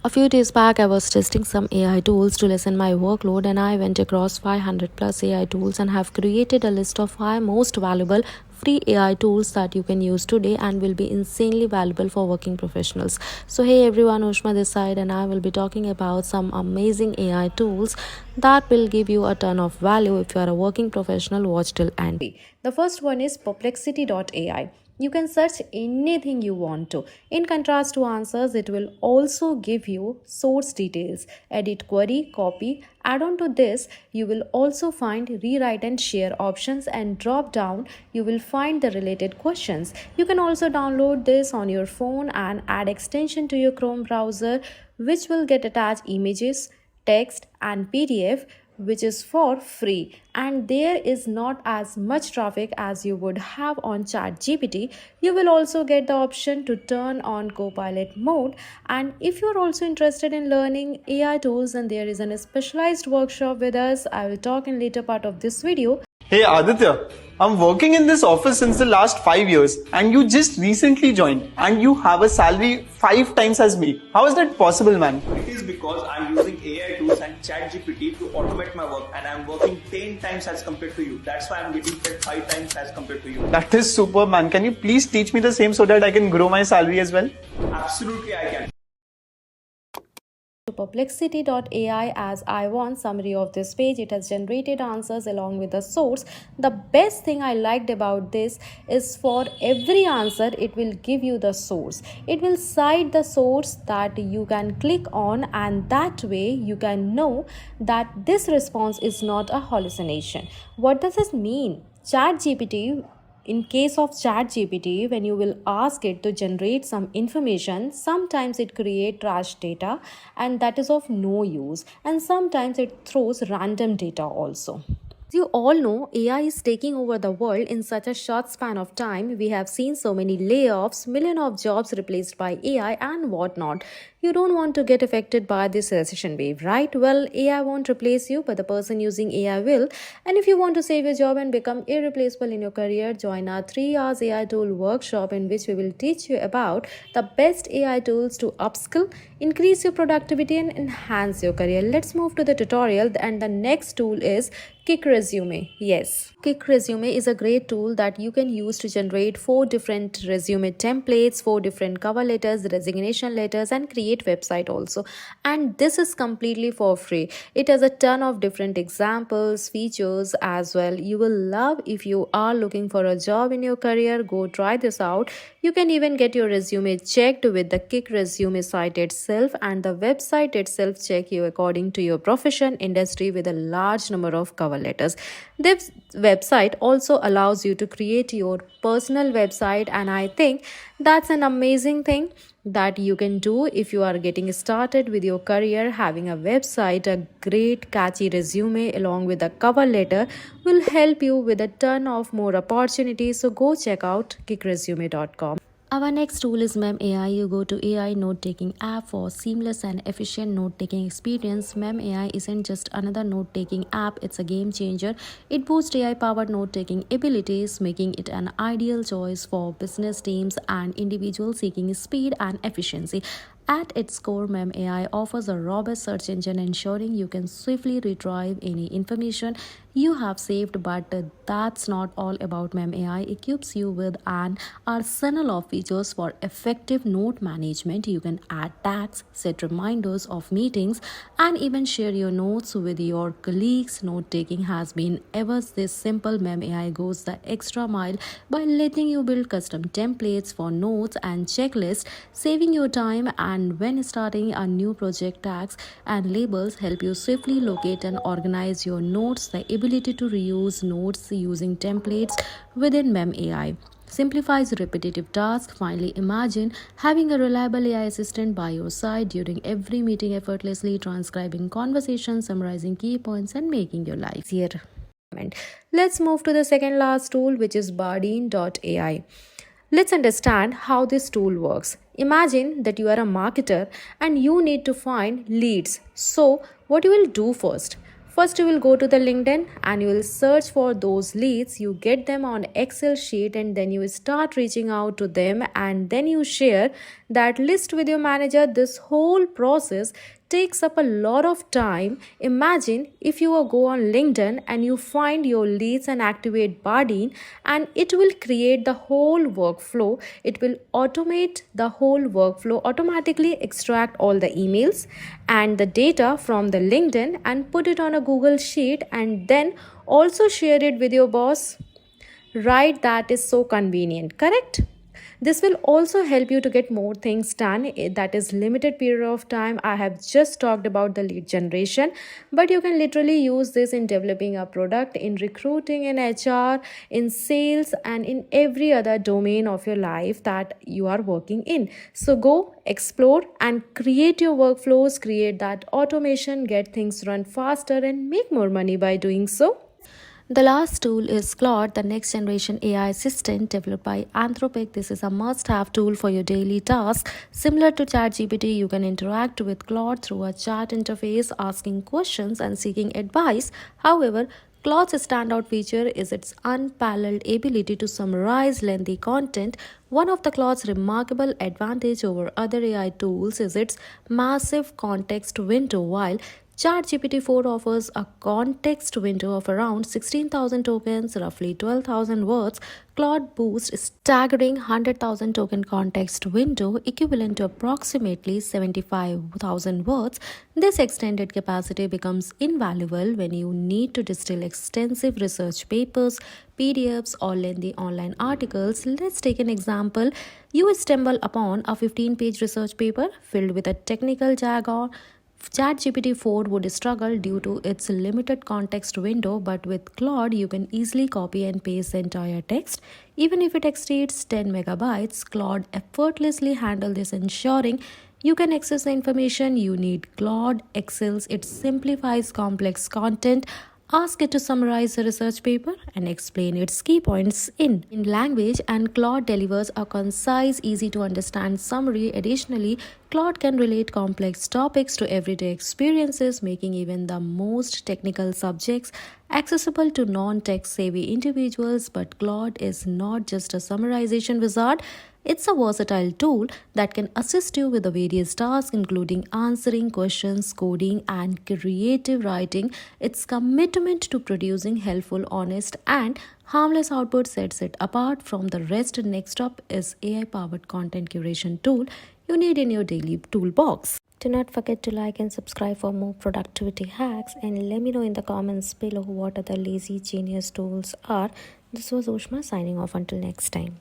A few days back, I was testing some AI tools to lessen my workload, and I went across 500 plus AI tools and have created a list of 5 most valuable free AI tools that you can use today and will be insanely valuable for working professionals. So, hey everyone, Ushma this side, and I will be talking about some amazing AI tools that will give you a ton of value if you are a working professional. Watch till end. The first one is Perplexity.ai. You can search anything you want to. In contrast to answers, it will also give you source details, edit query, copy. Add on to this, you will also find rewrite and share options, and drop down you will find the related questions. You can also download this on your phone and add extension to your Chrome browser, which will get attached images, text and PDF, which is for free, and there is not as much traffic as you would have on ChatGPT. You will also get the option to turn on Copilot mode, and if you are also interested in learning AI tools, then there is a specialized workshop with us. I will talk in later part of this video. Hey Aditya, I'm working in this office since the last 5 years and you just recently joined and you have a salary 5 times as me. How is that possible, man? It is because I'm using AI tools and ChatGPT to automate my work, and I'm working 10 times as compared to you. That's why I'm getting paid 5 times as compared to you. That is super, man. Can you please teach me the same so that I can grow my salary as well? Absolutely, I can. To Perplexity.ai, as I want summary of this page. It has generated answers along with the source. The best thing I liked about this is for every answer it will give you the source. It will cite the source that you can click on, and that way you can know that this response is not a hallucination. What does this mean? ChatGPT, in case of ChatGPT, when you will ask it to generate some information, sometimes it creates trash data and that is of no use, and sometimes it throws random data also. As you all know, AI is taking over the world in such a short span of time. We have seen so many layoffs, millions of jobs replaced by AI, and whatnot. You don't want to get affected by this recession wave, right? Well, AI won't replace you, but the person using AI will. And if you want to save your job and become irreplaceable in your career, join our 3 hours AI tool workshop, in which we will teach you about the best AI tools to upskill, increase your productivity, and enhance your career. Let's move to the tutorial, and the next tool is Kick Resume. Yes, Kick Resume is a great tool that you can use to generate 4 different resume templates, 4 different cover letters, resignation letters, and create website also. And this is completely for free. It has a ton of different examples, features as well. You will love. If you are looking for a job in your career, go try this out. You can even get your resume checked with the Kick Resume site itself, and the website itself check you according to your profession, industry, with a large number of cover letters. This website also allows you to create your personal website, and I think that's an amazing thing that you can do if you are getting started with your career. Having a website, a great catchy resume along with a cover letter will help you with a ton of more opportunities. So go check out kickresume.com. Our next tool is MemAI. You go to AI note-taking app for seamless and efficient note-taking experience. MemAI isn't just another note-taking app, it's a game changer. It boosts AI-powered note-taking abilities, making it an ideal choice for business teams and individuals seeking speed and efficiency. At its core, MemAI offers a robust search engine, ensuring you can swiftly retrieve any information you have saved. But that's not all about MemAI. It equips you with an arsenal of features for effective note management. You can add tags, set reminders of meetings, and even share your notes with your colleagues. Note taking has been ever this simple. MemAI goes the extra mile by letting you build custom templates for notes and checklists, saving your time. And when starting a new project, tags and labels help you swiftly locate and organize your notes. The ability to reuse notes using templates within MemAI simplifies repetitive tasks. Finally, imagine having a reliable AI assistant by your side during every meeting, effortlessly transcribing conversations, summarizing key points, and making your life easier. Let's move to the second last tool, which is Bardeen.ai. Let's understand how this tool works. Imagine that you are a marketer and you need to find leads. So, what you will do first? First, you will go to the LinkedIn and you will search for those leads. You get them on Excel sheet, and then you start reaching out to them, and then you share That list video manager, this whole process takes up a lot of time. Imagine if you go on LinkedIn and you find your leads and activate Bardeen, and it will create the whole workflow. It will automate the whole workflow, automatically extract all the emails and the data from the LinkedIn and put it on a Google Sheet and then also share it with your boss. Right, that is so convenient, correct? This will also help you to get more things done. That is limited period of time. I have just talked about the lead generation, but you can literally use this in developing a product, in recruiting, in HR, in sales, and in every other domain of your life that you are working in. So go explore and create your workflows, create that automation, get things run faster, and make more money by doing so. The last tool is Claude, the next generation AI assistant developed by Anthropic. This is a must have tool for your daily tasks. Similar to ChatGPT, you can interact with Claude through a chat interface, asking questions and seeking advice. However, Claude's standout feature is its unparalleled ability to summarize lengthy content. One of the Claude's remarkable advantage over other AI tools is its massive context window. While ChatGPT 4 offers a context window of around 16,000 tokens, roughly 12,000 words. Claude boasts a staggering 100,000 token context window, equivalent to approximately 75,000 words. This extended capacity becomes invaluable when you need to distill extensive research papers, PDFs, or lengthy online articles. Let's take an example. You stumble upon a 15-page research paper filled with a technical jargon. ChatGPT 4 would struggle due to its limited context window, but with Claude, you can easily copy and paste the entire text. Even if it exceeds 10 megabytes, Claude effortlessly handles this, ensuring you can access the information you need. Claude excels, it simplifies complex content. Ask it to summarize a research paper and explain its key points in language, and Claude delivers a concise, easy to understand summary. Additionally, Claude can relate complex topics to everyday experiences, making even the most technical subjects accessible to non-tech savvy individuals. But Claude is not just a summarization wizard. It's a versatile tool that can assist you with the various tasks, including answering questions, coding, and creative writing. Its commitment to producing helpful, honest, and harmless output sets it apart from the rest. Next up is AI-powered content curation tool you need in your daily toolbox. Do not forget to like and subscribe for more productivity hacks, and let me know in the comments below what other lazy genius tools are. This was Ushma signing off until next time.